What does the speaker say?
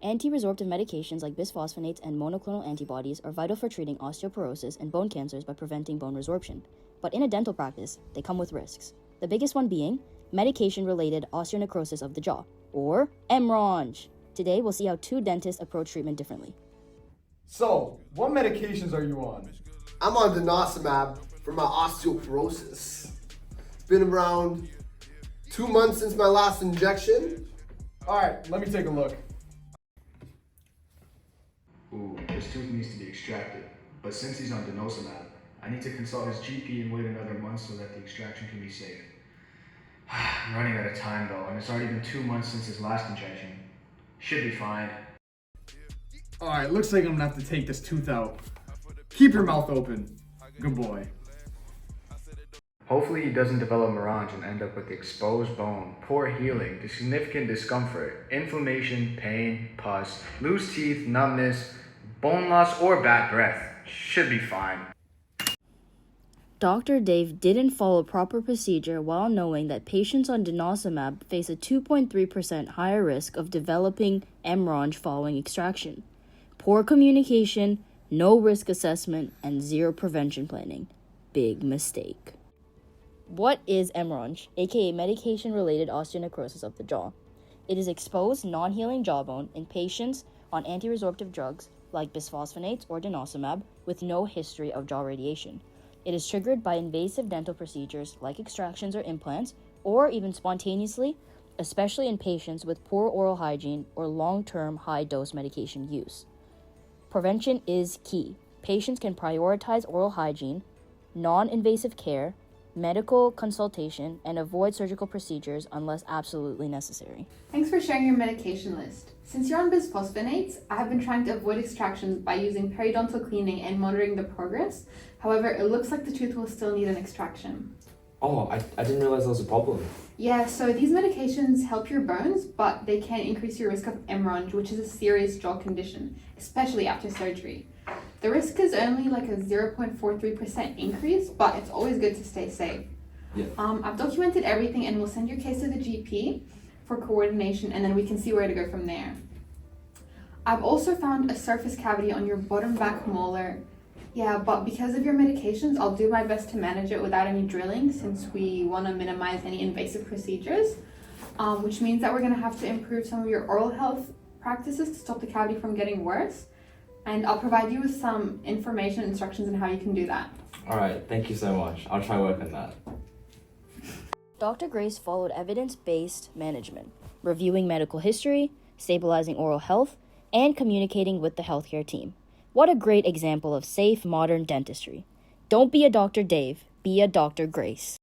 Anti-resorptive medications like bisphosphonates and monoclonal antibodies are vital for treating osteoporosis and bone cancers by preventing bone resorption. But in a dental practice, they come with risks. The biggest one being medication-related osteonecrosis of the jaw, or MRONJ. Today, we'll see how two dentists approach treatment differently. So, what medications are you on? I'm on denosumab for my osteoporosis. It's been around 2 months since my last injection. Alright, let me take a look. Ooh, this tooth needs to be extracted. But since he's on denosumab, I need to consult his GP and wait another month so that the extraction can be safe. I'm running out of time though, and it's already been 2 months since his last injection. Should be fine. Alright, looks like I'm gonna have to take this tooth out. Keep your mouth open. Good boy. Hopefully he doesn't develop MRONJ and end up with exposed bone, poor healing, significant discomfort, inflammation, pain, pus, loose teeth, numbness, bone loss, or bad breath. Should be fine. Dr. Dave didn't follow proper procedure while knowing that patients on denosumab face a 2.3% higher risk of developing MRONJ following extraction. Poor communication, no risk assessment, and zero prevention planning. Big mistake. What is MRONJ, aka medication-related osteonecrosis of the jaw? It is exposed, non-healing jawbone in patients on anti-resorptive drugs like bisphosphonates or denosumab with no history of jaw radiation. It is triggered by invasive dental procedures like extractions or implants, or even spontaneously, especially in patients with poor oral hygiene or long-term high-dose medication use. Prevention is key. Patients can prioritize oral hygiene, non-invasive care, medical consultation, and avoid surgical procedures unless absolutely necessary. Thanks for sharing your medication list. Since you're on bisphosphonates, I have been trying to avoid extractions by using periodontal cleaning and monitoring the progress. However, it looks like the tooth will still need an extraction. Oh, I didn't realize that was a problem. Yeah, so these medications help your bones, but they can increase your risk of MRONJ, which is a serious jaw condition, especially after surgery. The risk is only like a 0.43% increase, but it's always good to stay safe. Yeah. I've documented everything and we'll send your case to the GP for coordination, and then we can see where to go from there. I've also found a surface cavity on your bottom back molar. Yeah, but because of your medications, I'll do my best to manage it without any drilling since we want to minimize any invasive procedures, which means that we're going to have to improve some of your oral health practices to stop the cavity from getting worse. And I'll provide you with some information and instructions on how you can do that. Alright, thank you so much. I'll try work on that. Dr. Grace followed evidence-based management, reviewing medical history, stabilizing oral health, and communicating with the healthcare team. What a great example of safe, modern dentistry. Don't be a Dr. Dave, be a Dr. Grace.